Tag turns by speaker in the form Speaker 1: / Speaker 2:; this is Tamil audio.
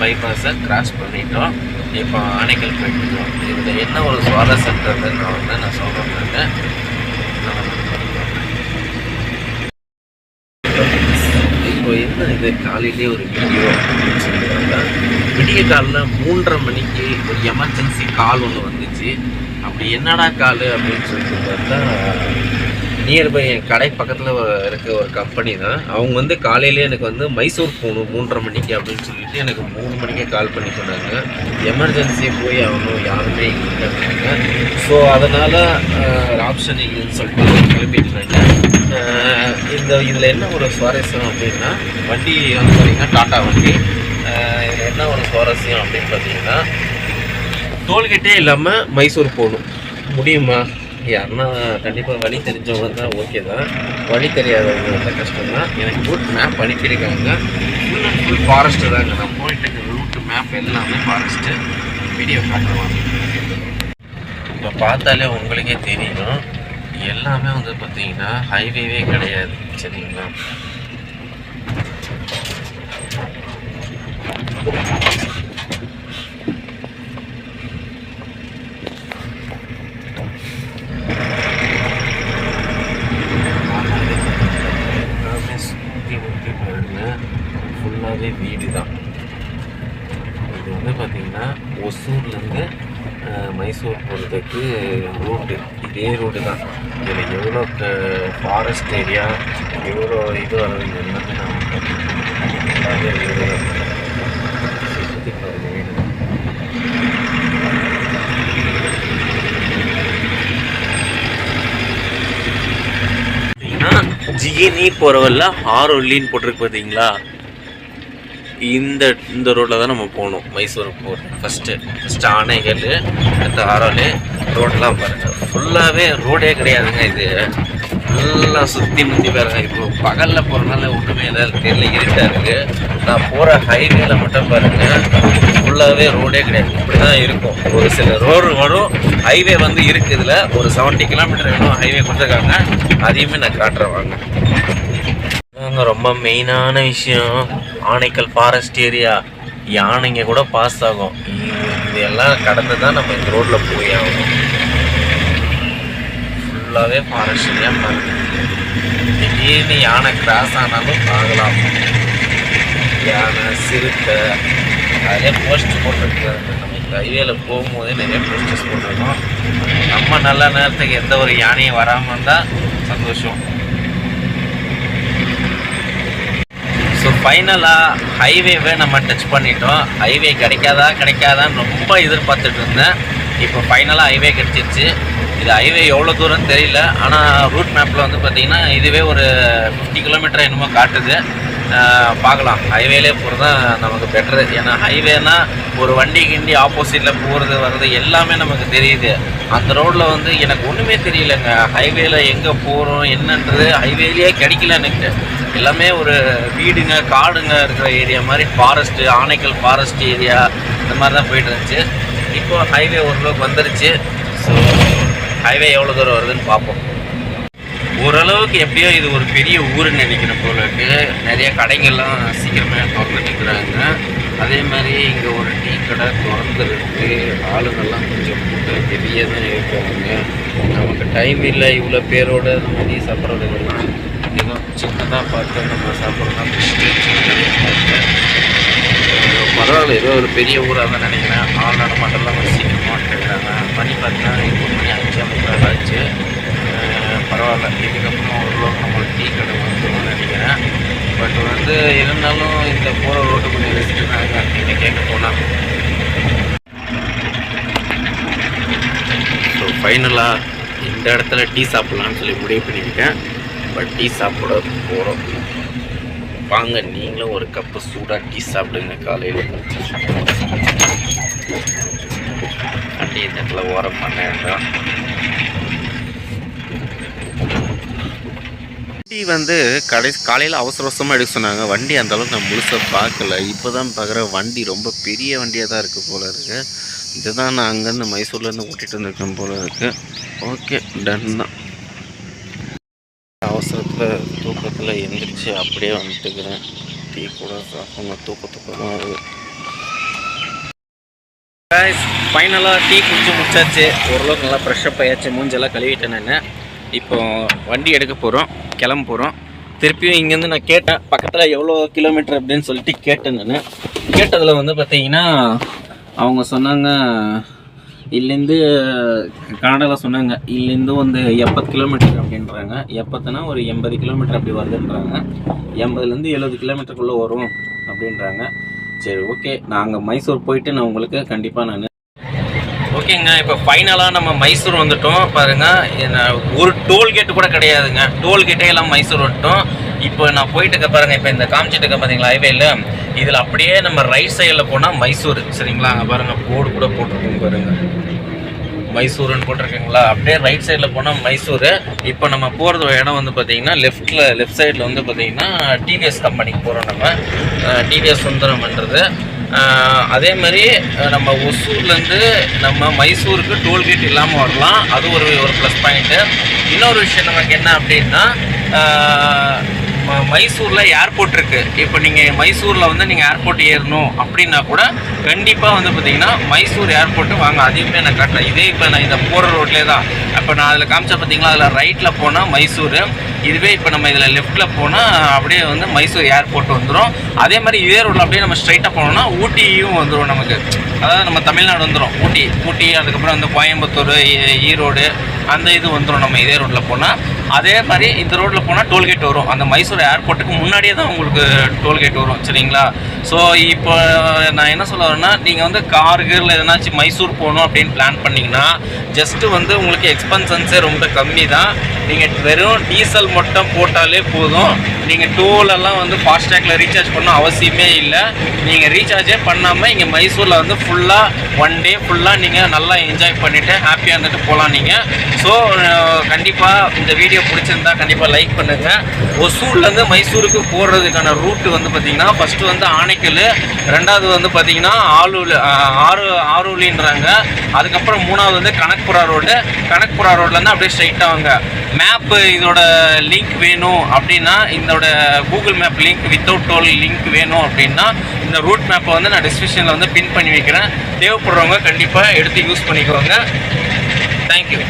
Speaker 1: பைபாஸை கிராஸ் பண்ணிட்டோம். இப்போ ஆனைக்கல் போயிட்டுருக்கோம். இதில் என்ன ஒரு சுவாரஸ்யன்றது நான் சொல்கிறேன். இப்போ என்ன இது காலையிலேயே ஒரு வீடியோ அப்படின்னு சொல்லியிருக்காங்க. விடிய காலில் 3:30 மணிக்கு ஒரு எமர்ஜென்சி கால் ஒன்று வந்துச்சு. அப்படி என்னடா கால் அப்படின்னு சொல்லிட்டு பார்த்தா, நியர்பை என் கடை பக்கத்தில் இருக்க ஒரு கம்பெனி தான். அவங்க வந்து காலையிலே எனக்கு வந்து மைசூர் போகணும் 3:30 மணிக்கு அப்படின்னு சொல்லிட்டு எனக்கு 3 மணிக்கே கால் பண்ணி சொன்னாங்க. எமர்ஜென்சி போய் ஆகணும், யாருமே இல்லைன்னாங்க. ஸோ அதனால் ஆப்ஷன் இல்லைன்னு சொல்லிட்டு கிளம்பிட்டுருங்க. இதில் என்ன ஒரு சுவாரஸ்யம் அப்படின்னா, வண்டி வந்து பார்த்திங்கன்னா டாட்டா வண்டி. இதில் என்ன ஒரு சுவாரஸ்யம் அப்படின்னு பார்த்தீங்கன்னா, டோல்கேட்டே இல்லாமல் மைசூர் போகணும். முடியுமா? யாருன்னா கண்டிப்பாக வழி தெரிஞ்சவங்க தான் ஓகே தான். வழி தெரியாதவங்க தான் கஷ்டம் தான். எனக்கு ரூட் மேப் அனுப்பியிருக்காங்க. ஃபுல் அண்ட் ஃபுல் ஃபாரஸ்ட்டு தாங்க. நான் போயிட்டு ரூட் மேப் எல்லாமே ஃபாரஸ்ட்டு. வீடியோ காட்டுவாங்க. இப்போ பார்த்தாலே உங்களுக்கே தெரியும், எல்லாமே வந்து பார்த்தீங்கன்னா ஹைவேவே கிடையாது. சரிங்களா? ஃபுல்லாகவே வீடு தான். இது வந்து பார்த்திங்கன்னா ஒசூர்லேருந்து மைசூர் போகிறதுக்கு ரூட்டு இதே ரூட்டு தான். இதில் எவ்வளோ ஃபாரஸ்ட் ஏரியா, எவ்வளோ இது வர்றது எல்லாமே நான் ஃபுல்லாகவே வீடு தான். சுற்றி பாருங்கள் வீடு தான். ஜிகினி போகிறவல்ல ஆரோல்லின்னு போட்டிருக்கு பார்த்தீங்களா? இந்த ரோட்டில் தான் நம்ம போகணும் மைசூர் போகிறோம். ஃபஸ்ட்டு ஆனைகள், அடுத்த ஆரோலு. ரோடெலாம் பாருங்கள், ஃபுல்லாகவே ரோடே கிடையாதுங்க. இது ஃபுல்லாக சுற்றி முற்றி பாருங்கள். இப்போ பகலில் போகிறதுனால ஒன்றுமே இல்லை, தெரியல, இருட்டாக இருக்குது. நான் போகிற ஹைவேல மட்டும் பாருங்கள், ஃபுல்லாகவே ரோடே கிடையாது. இப்படி தான் இருக்கும். ஒரு சில ரோடு வரும், ஹைவே வந்து இருக்குது. இதில் ஒரு 70 கிலோமீட்டர் வேணும் ஹைவே கொடுத்துருக்காங்க. அதையுமே நான் காட்டுறேன் வாங்க. ரொம்ப மெயினான விஷயம், ஆனைக்கல் ஃபாரஸ்ட் ஏரியா. யானைங்க கூட பாஸ் ஆகும். இதெல்லாம் கடந்து தான் நம்ம இந்த ரோட்டில் போய் ஆகணும். ஃபுல்லாகவே ஃபாரஸ்ட் ஏரியா பாருங்க. திடீர்னு யானை கிராஸ் ஆனாலும் ஆகலாம். யானை, சிறுத்தை, அதே போஸ்ட் போட்டுருக்காங்க. நம்ம இந்த ஹைவேல போகும்போதே நிறைய போஸ்டர்ஸ் போட்டிருக்கோம். நம்ம நல்ல நேரத்துக்கு எந்த ஒரு யானையும் வராமல் இருந்தால் சந்தோஷம். ஸோ ஃபைனலாக ஹைவேவை நம்ம டச் பண்ணிட்டோம். ஹைவே கிடைக்காதான்னு ரொம்ப எதிர்பார்த்துட்டு இருந்தேன். இப்போ ஃபைனலாக ஹைவே கிடச்சிருச்சு. இது ஹைவே எவ்வளோ தூரம் தெரியல, ஆனால் ரூட் மேப்பில் வந்து பார்த்திங்கன்னா இதுவே ஒரு 50 கிலோமீட்டர் என்னமோ காட்டுது. பார்க்கலாம். ஹைவேலே போகிறது தான் நமக்கு பெட்டரு. ஏன்னா ஹைவேனா ஒரு வண்டி கிண்டி ஆப்போசிட்டில் போகிறது வர்றது எல்லாமே நமக்கு தெரியுது. அந்த ரோட்டில் வந்து எனக்கு ஒன்றுமே தெரியலைங்க. ஹைவேல எங்கே போகிறோம் என்னன்றது ஹைவேலேயே கிடைக்கல எனக்கு. எல்லாமே ஒரு வீடுங்க, காடுங்க இருக்கிற ஏரியா மாதிரி, ஃபாரஸ்ட்டு, ஆனைக்கல் ஃபாரஸ்ட் ஏரியா, இந்த மாதிரி தான் போயிட்டு இருந்துச்சு. இப்போது ஹைவே ஓரளவுக்கு வந்துருச்சு. ஸோ ஹைவே எவ்வளோ தூரம் வருதுன்னு பார்ப்போம். ஓரளவுக்கு எப்படியோ இது ஒரு பெரிய ஊருன்னு நினைக்கிறேன் போல இருக்குது. நிறைய கடைகள்லாம் சீக்கிரமே திறந்து நிற்கிறாங்க. அதே மாதிரி இங்கே ஒரு டீ கடை திறந்துருக்கு. ஆளுங்கள்லாம் கொஞ்சம் கூட்டம் பெரிய தான் இருக்காங்க. நமக்கு டைம் இல்லை இவ்வளோ பேரோட நம்ம டீ சாப்பிட்றதுக்கெல்லாம். ஏதோ சின்னதாக பார்த்து நம்ம சாப்பிட்றோம். பரவாயில்ல, ஏதோ ஒரு பெரிய ஊராக தான் நினைக்கிறேன். ஆள் நடமாட்டெல்லாம் ஒரு சீக்கிரமாக கேட்குறாங்க. மணி பார்த்தா 8 மணி 5:30 ஆச்சு. பரவாயில்ல, இதுக்கப்புறம் ஓரளவுக்கு நம்மளுக்கு டீ கடை வந்துடும் நினைக்கிறேன். பட் வந்து இருந்தாலும் இந்த போகிற ரோட்டு கொஞ்சம் ரெஸ்ட்டு தான் அப்படின்னு கேட்க போனால். ஸோ ஃபைனலாக இந்த இடத்துல டீ சாப்பிட்லான்னு சொல்லி முடிவு பண்ணியிருக்கேன். பட் டீ சாப்பிட போகிறோம். வாங்க, நீங்களும் ஒரு கப்பு சூடாக டீ சாப்பிடுங்க காலையில். வண்டி இந்த இடத்துல ஓரம் பண்ண வேண்டாம். வண்டி வந்து காலையில் அவசரமாக எடுக்க சொன்னாங்க. வண்டி அந்தளவுக்கு நான் முழுசாக பார்க்கல. இப்போ தான் பார்க்குற வண்டி ரொம்ப பெரிய வண்டியாக தான் இருக்குது போல் இருக்குது. இதை தான் நான் அங்கேருந்து மைசூர்லேருந்து ஓட்டிகிட்டு வந்துருக்கேன் போல் இருக்குது. ஓகே, டன் தான். அவசரத்தில் தூக்கத்தில் எந்திரிச்சு அப்படியே வந்துட்டுக்கிறேன். டீ கூட சாப்பிட்ணும். தூக்கமாக இருக்குது. ஃபைனலாக டீ குடிச்சு முடிச்சாச்சு. ஓரளவுக்கு நல்லா ஃப்ரெஷ்ஷப் ஆயாச்சு. மூஞ்செல்லாம் கழுவிட்டேன் நான். இப்போ வண்டி எடுக்க போகிறோம், கிளம்ப போகிறோம். திருப்பியும் இங்கேருந்து நான் கேட்டேன் பக்கத்தில் எவ்வளோ கிலோமீட்டர் அப்படின்னு சொல்லிட்டு கேட்டேன். நான் கேட்டதில் வந்து பார்த்தீங்கன்னா அவங்க சொன்னாங்க இல்லேருந்து கனடாவில் சொன்னாங்க இல்லேருந்து வந்து 70 கிலோமீட்டர் அப்படின்றாங்க. 70னா ஒரு 80 கிலோமீட்டர் அப்படி வருதுன்றாங்க. 80லேருந்து 70 கிலோமீட்டருக்குள்ளே வரும் அப்படின்றாங்க. சரி ஓகே, நாங்கள் மைசூர் போயிட்டு நான் உங்களுக்கு கண்டிப்பாக ஓகேங்க. இப்போ ஃபைனலாக நம்ம மைசூர் வந்துட்டோம். பாருங்கள், ஒரு டோல்கேட்டு கூட கிடையாதுங்க. டோல்கேட்டே எல்லாம் மைசூர் வந்துட்டோம். இப்போ நான் போயிட்டு பாருங்கள், இப்போ இந்த காமிச்சிட்டு பார்த்தீங்களா ஹைவேல, இதில் அப்படியே நம்ம ரைட் சைடில் போனால் மைசூர். சரிங்களா, அங்கே பாருங்கள் போர்டு கூட போட்டிருக்கோம் பாருங்கள், மைசூருன்னு போட்டிருக்கீங்களா. அப்படியே ரைட் சைடில் போனால் மைசூர். இப்போ நம்ம போகிறது இடம் வந்து பார்த்திங்கன்னா லெஃப்ட் சைடில் வந்து பார்த்திங்கன்னா டிவிஎஸ் கம்பெனிக்கு போகிறோம். நம்ம டிவிஎஸ் சுந்தரம்ன்றது. அதே மாதிரி நம்ம ஒசூர்லேருந்து நம்ம மைசூருக்கு டோல்கேட் இல்லாமல் வரலாம். அது ஒரு ப்ளஸ் பாயிண்ட்டு. இன்னொரு விஷயம் நமக்கு என்ன அப்படின்னா, மைசூரில் ஏர்போர்ட் இருக்குது. இப்போ நீங்கள் மைசூரில் வந்து நீங்கள் ஏர்போர்ட் ஏறணும் அப்படின்னா கூட கண்டிப்பாக வந்து பார்த்திங்கன்னா மைசூர் ஏர்போர்ட்டு வாங்க. அதையுமே நான் காட்டுறேன். இதே இப்போ நான் இதை போகிற ரோட்லேயே தான். இப்போ நான் அதில் காமிச்சா பார்த்தீங்களா, அதில் ரைட்டில் போனால் மைசூர். இதுவே இப்போ நம்ம இதில் லெஃப்ட்டில் போனால் அப்படியே வந்து மைசூர் ஏர்போர்ட் வந்துடும். அதே மாதிரி இதே ரோட்டில் அப்படியே நம்ம ஸ்ட்ரைட்டாக போனோம்னா ஊட்டியும் வந்துடும் நமக்கு. அதாவது நம்ம தமிழ்நாடு வந்துடும். ஊட்டி அதுக்கப்புறம் வந்து கோயம்புத்தூர், ஈரோடு அந்த இது வந்துடும் நம்ம இதே ரோட்டில் போனால். அதே மாதிரி இந்த ரோட்டில் போனால் டோல்கேட் வரும். அந்த மைசூர் ஏர்போர்ட்டுக்கு முன்னாடியே தான் உங்களுக்கு டோல்கேட் வரும். சரிங்களா. ஸோ இப்போ நான் என்ன சொல்ல வரேன்னா, நீங்கள் வந்து கார்கில் எதனாச்சும் மைசூர் போகணும் அப்படின்னு பிளான் பண்ணிங்கன்னா ஜஸ்ட்டு வந்து உங்களுக்கு எக்ஸ்பென்சன்ஸே ரொம்ப கம்மி தான். நீங்கள் வெறும் டீசல் மட்டும் போட்டாலே போதும். நீங்கள் டோலெல்லாம் வந்து ஃபாஸ்டேக்கில் ரீசார்ஜ் பண்ண அவசியமே இல்லை. நீங்கள் ரீசார்ஜே பண்ணாமல் இங்கே மைசூரில் வந்து ஃபுல்லாக 1 டே ஃபுல்லாக நீங்கள் நல்லா என்ஜாய் பண்ணிவிட்டு ஹாப்பியாக இருந்துட்டு போகலாம் நீங்கள். ஸோ கண்டிப்பாக இந்த வீடியோ பிடிச்சிருந்தா கண்டிப்பாக லைக் பண்ணுங்கள். ஒசூர்லேருந்து மைசூருக்கு போகிறதுக்கான ரூட்டு வந்து பார்த்திங்கன்னா ஃபஸ்ட்டு வந்து ஆனைக்கல், ரெண்டாவது வந்து பார்த்திங்கன்னா ஆரோலின்றாங்க. அதுக்கப்புறம் மூணாவது வந்து கனக்புரா ரோட்லேருந்து அப்படியே ஸ்ட்ரைட்டாக வாங்க. மேப்பு இதோட லிங்க் வேணும் அப்படின்னா, இதோட Google map link without toll link வேணும் அப்படின்னா இந்த ரூட் மேப்பை வந்து நான் டிஸ்கிரிப்ஷனில் வந்து பின் பண்ணி வைக்கிறேன். தேவைப்படுறவங்க கண்டிப்பாக எடுத்து யூஸ் பண்ணிக்கோங்க. தேங்க்யூ.